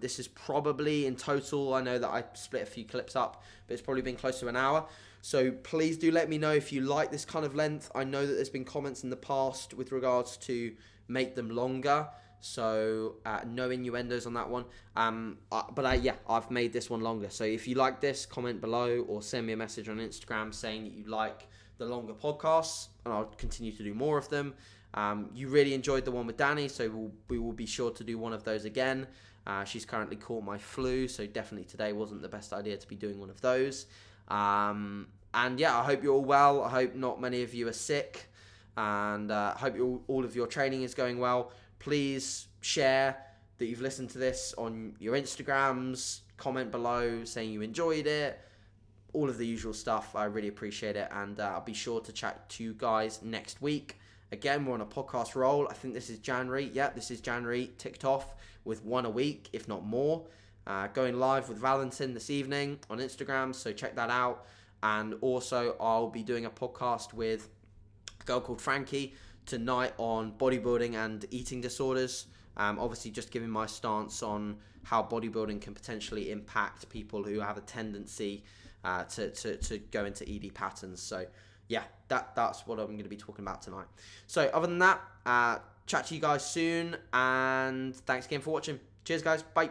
This is probably in total, I know that I split a few clips up, but it's probably been close to an hour. So please do let me know if you like this kind of length. I know that there's been comments in the past with regards to make them longer. So no innuendos on that one. I've made this one longer. So if you like this, comment below or send me a message on Instagram saying that you like the longer podcasts, and I'll continue to do more of them. You really enjoyed the one with Danny, so we will be sure to do one of those again. She's currently caught my flu, so definitely today wasn't the best idea to be doing one of those. And yeah, I hope you're all well. I hope not many of you are sick, and I hope all of your training is going well. Please share that you've listened to this on your Instagrams, comment below saying you enjoyed it, all of the usual stuff. I really appreciate it, and I'll be sure to chat to you guys next week. Again, we're on a podcast roll. I think this is January. Yeah, this is January, ticked off with one a week, if not more. Going live with Valentin this evening on Instagram, so check that out. And also, I'll be doing a podcast with a girl called Frankie tonight on bodybuilding and eating disorders. Obviously, just giving my stance on how bodybuilding can potentially impact people who have a tendency to go into ED patterns. So yeah, that's what I'm going to be talking about tonight. So other than that, chat to you guys soon, and thanks again for watching. Cheers, guys. Bye.